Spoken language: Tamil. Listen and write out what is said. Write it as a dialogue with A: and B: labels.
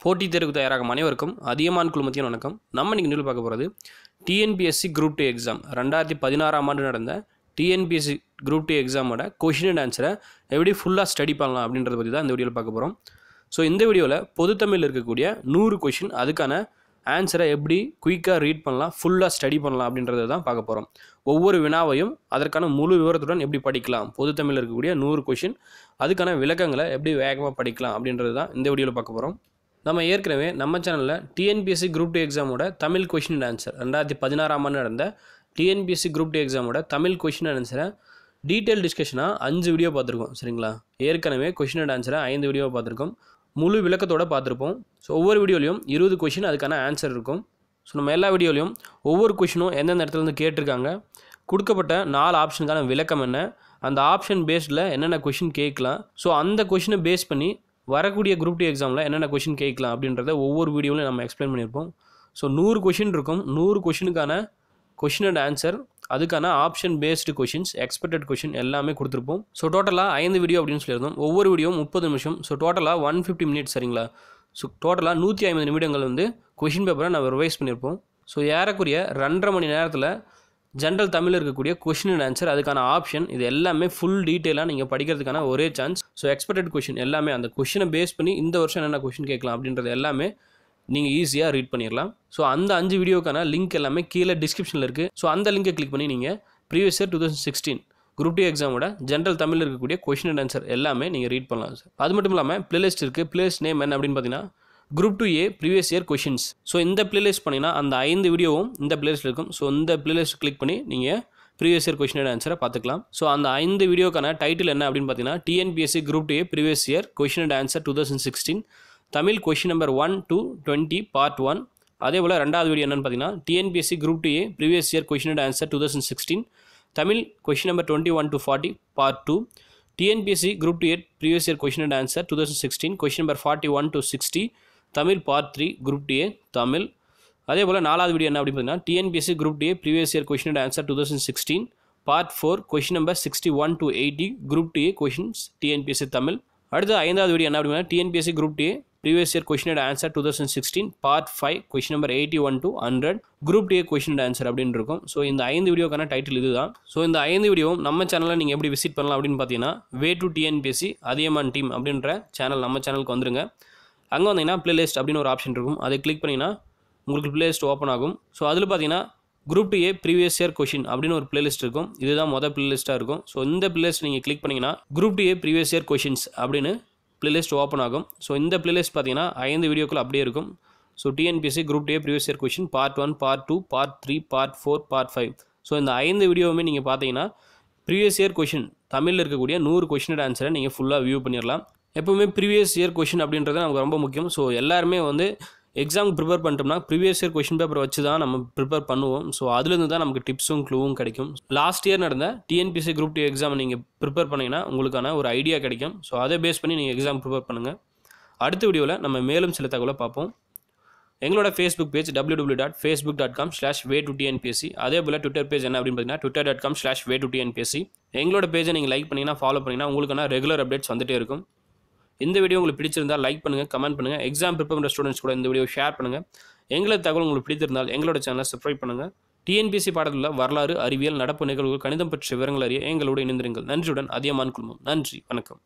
A: போட்டித் தேர்வுக்கு தயாராகும் அனைவருக்கும் அதியமான் குழுமத்தின் வணக்கம். நம்ம இன்னைக்கு நியூஸ் பார்க்க போகிறது டிஎன்பிஎஸ்சி குரூப் 2 எக்ஸாம் 2016ஆம் ஆண்டு நடந்த டிஎன்பிஎஸ்சி குரூப் 2 எக்ஸாமோட கொஷின் அண்ட் ஆன்சரை எப்படி ஃபுல்லாக ஸ்டடி பண்ணலாம் அப்படின்றத பற்றி தான் இந்த வீடியோவில் பார்க்க போகிறோம். ஸோ இந்த வீடியோவில் பொதுத்தமிழில் இருக்கக்கூடிய 100 கொஷின் அதுக்கான ஆன்சரை எப்படி குயிக்காக ரீட் பண்ணலாம், ஃபுல்லாக ஸ்டடி பண்ணலாம் அப்படின்றத தான் பார்க்க போகிறோம். ஒவ்வொரு வினாவையும் அதற்கான முழு விவரத்துடன் எப்படி படிக்கலாம், பொதுத்தமிழில் இருக்கக்கூடிய 100 கொஷின் அதுக்கான விளக்கங்களை எப்படி வேகமாக படிக்கலாம் அப்படின்றது தான் இந்த வீடியோவில் பார்க்க போகிறோம். நம்ம ஏற்கனவே நம்ம சேனலில் டிஎன்பிஎஸ்சி குரூப் 2 எக்ஸாமோட தமிழ் கொஷின் அண்ட் ஆன்சர் 2016ஆம் ஆண்டு நடந்த டிஎன்பிஎஸ்சி குரூப் 2 எக்ஸாமோட தமிழ் கொஷின் அண்ட் ஆன்சரை டீட்டெயில் டிஸ்கஷனாக 5 வீடியோ பார்த்துருக்கோம். சரிங்களா, ஏற்கனவே கொஷின் அண்ட் ஆன்சரை 5 வீடியோ பார்த்துருக்கோம், முழு விளக்கத்தோடு பார்த்துருப்போம். ஸோ ஒவ்வொரு வீடியோலையும் 20 கொஷின் அதுக்கான ஆன்சர் இருக்கும். ஸோ நம்ம எல்லா வீடியோலையும் ஒவ்வொரு கொஷினும் எந்தெந்த இடத்துலேருந்து கேட்டிருக்காங்க, கொடுக்கப்பட்ட 4 ஆப்ஷனுக்கான விளக்கம் என்ன, அந்த ஆப்ஷன் பேஸ்டில் என்னென்ன கொஷின் கேட்கலாம், ஸோ அந்த கொஷினை பேஸ் பண்ணி வரக்கூடிய குரூப் 2 எக்ஸாமில் என்னென்ன கொஷின் கேட்கலாம் அப்படின்றத ஒவ்வொரு வீடியோவிலும் நம்ம எக்ஸ்பிளைன் பண்ணியிருப்போம். ஸோ 100 கொஷின் இருக்கும், 100 கொஷினுக்கான கொஷின் அண்ட் ஆன்சர் அதுக்கான option based questions, expected question எல்லாமே கொடுத்துருப்போம். ஸோ டோட்டலாக 5 வீடியோ அப்படின்னு சொல்லியிருந்தோம். ஒவ்வொரு வீடியோவும் 30 நிமிஷம். ஸோ டோட்டலாக 150 மினிட்ஸ். சரிங்களா, ஸோ டோட்டலாக 150 நிமிடங்கள் கொஷின் பேப்பரை நம்ம ரிவைஸ் பண்ணியிருப்போம். ஸோ ஏறக்குரிய 2.5 மணி நேரத்தில் ஜென்ரல் தமிழில் இருக்கக்கூடிய கொஷின் அண்ட் ஆன்சர் அதுக்கான ஆப்ஷன் இது எல்லாமே ஃபுல் டீட்டெயிலாக நீங்கள் படிக்கிறதுக்கான ஒரே சான்ஸ். ஸோ எக்ஸ்பெக்டட் கொஷின் எல்லாமே அந்த கொஷினை பேஸ் பண்ணி இந்த வருஷம் என்னென்ன கொஷின் கேட்கலாம் அப்படின்றது எல்லாமே நீங்கள் ஈஸியாக ரீட் பண்ணிடலாம். ஸோ அந்த 5 வீடியோக்கான லிங்க் எல்லாமே கீழே டிஸ்கிரிப்ஷனில் இருக்குது. ஸோ அந்த லிங்கை கிளிக் பண்ணி நீங்கள் ப்ரீவியஸ் இயர் 2016 குரூப் 2 எக்ஸாமோட ஜென்ரல் தமிழில் இருக்கக்கூடிய கொஷின் அண்ட் ஆன்சர் எல்லாமே நீங்கள் ரீட் பண்ணலாம் சார். அது மட்டும் இல்லாமல் பிளேலிஸ்ட் இருக்குது. பிளேலிஸ்ட் நேம் என்ன அப்படின்னு பார்த்தீங்கன்னா group 2A previous year questions. So இந்த பிளேலிஸ்ட் பண்ணிங்கன்னா அந்த 5 வீடியோவும் இந்த பிளேலிஸ்ட் இருக்கும். ஸோ இந்த பிளேலிஸ்ட் கிளிக் பண்ணி நீங்கள் ப்ரீவியஸ் இயர் கொஷின் அண்ட் ஆன்சரை பார்த்துக்கலாம். ஸோ அந்த 5 வீடியோக்கான டைட்டில் என்ன அப்படின்னு பார்த்தீங்கன்னா TNPSC group 2A previous year question and answer 2016 Tamil question number 1 to 20 part 1. அதே போல் ரெண்டாவது வீடியோ என்னென்னு பார்த்தீங்கன்னா TNPSC group 2A previous year question and answer 2016 Tamil question number 21 to 40 part 2. TNPSC group 2A previous year question and answer 2016 question number 41 to 60 Tamil part 3 group 2A Tamil. அதே போல் நாலாவது வீடியோ என்ன அப்படின்னு பார்த்தீங்கன்னா TNPSC group 2A previous year question and answer 2016 part 4 question number 61 to 80 group 2A questions TNPSC Tamil. அடுத்து 5வது வீடியோ என்ன அப்படின்னா TNPSC group 2A previous year question and answer 2016 part 5 question number 81 to 100 group 2A question and answer அப்படின்னு இருக்கும். ஸோ இந்த 5 வீடியோக்கான டைட்டில் இதுதான். ஸோ இந்த 5 வீடியோவும் நம்ம சேனலில் நீங்கள் எப்படி விசிட் பண்ணலாம் அப்படின்னு பார்த்தீங்கன்னா way to TNPSC Athiyaman team அப்படின்ற சேனல் நம்ம சேனலுக்கு வந்துருங்க. அங்கே வந்தீங்கன்னா பிளேலிஸ்ட் அப்படின்னு ஒரு ஆப்ஷன் இருக்கும், அதை கிளிக் பண்ணிங்கன்னா உங்களுக்கு பிளேலிஸ்ட் ஓப்பன் ஆகும். ஸோ அதில் பார்த்தீங்கன்னா group 2A previous year question அப்படின்னு ஒரு பிளேலிஸ்ட் இருக்கும். இதுதான் மொதல் பிளேலிஸ்ட்டாக இருக்கும். ஸோ இந்த பிளேலிஸ்ட் நீங்கள் கிளிக் பண்ணிங்கன்னா group 2A previous year questions அப்படின்னு பிளேலிஸ்ட் ஓப்பன் ஆகும். ஸோ இந்த பிளேலிஸ்ட் பார்த்தீங்கன்னா 5 வீடியோக்குள்ள அப்படியே இருக்கும். So TNPSC group 2A previous year question part 1 part 2 part 3 part 4 part 5. So இந்த 5 வீடியோவுமே நீங்கள் பார்த்தீங்கன்னா ப்ரீவியஸ் இயர் கொஷின் தமிழில் இருக்கக்கூடிய 100 கொஷின் அண்ட் ஆன்சரை நீங்கள் ஃபுல்லாக வியூ பண்ணிடலாம். எப்போவுமே ப்ரீவியஸ் இயர் கொஷின் அப்படின்றது நமக்கு ரொம்ப முக்கியம். ஸோ எல்லாருமே எக்ஸாமுக்கு ப்ரிப்பேர் பண்ணிட்டோம்னா ப்ரீவியஸ் இயர் கொஷின் பேப்பர் வச்சு தான் நம்ம ப்ரிப்பேர் பண்ணுவோம். ஸோ அதுலேருந்து தான் நமக்கு டிப்ஸும் க்ளூவும் கிடைக்கும். லாஸ்ட் இயர் நடந்த டிஎன்பிஎஸ்சி குரூப் 2 எக்ஸாம் நீங்கள் ப்ரிப்பேர் பண்ணிங்கன்னா உங்களுக்கான ஒரு ஐடியா கிடைக்கும். ஸோ அதை பேஸ் பண்ணி நீங்கள் எக்ஸாம் ப்ரிப்பேர் பண்ணுங்கள். அடுத்த வீடியோவில் நம்ம மேலும் சில தகவலை பார்ப்போம். எங்களோட ஃபேஸ்புக் பேஜ் www.facebook.com/way2tnpsc. அதே போல் ட்விட்டர் பேஜ் என்ன அப்படின்னு பார்த்தீங்கன்னா twitter.com/way2tnpsc. எங்களோட பேஜை நீங்கள் லைக் பண்ணிங்கன்னா ஃபாலோ பண்ணிங்கன்னா உங்களுக்கான ரெகுலர் அப்டேட்ஸ் வந்துட்டே இருக்கும். இந்த வீடியோ உங்களுக்கு பிடிச்சிருந்தால் லைக் பண்ணுங்கள், கமெண்ட் பண்ணுங்கள். எக்ஸாம் ப்ரிப்பேர் பண்ணுற ஸ்டூடெண்ட்ஸ் கூட இந்த வீடியோ ஷேர் பண்ணுங்கள். எங்களோட தகவல் உங்களுக்கு பிடித்திருந்தால் எங்களோட சேனலை சப்ஸ்கிரைப் பண்ணுங்கள். டிஎன்பிஎஸ்சி பாடத்தில் வரலாறு, அறிவியல், நடப்பு நிகழ்வுகள், கணிதம் பற்றிய விவரங்கள் அறிய எங்களோடு இணைந்திருங்கள். நன்றியுடன் அதியமான் குழுமம். நன்றி, வணக்கம்.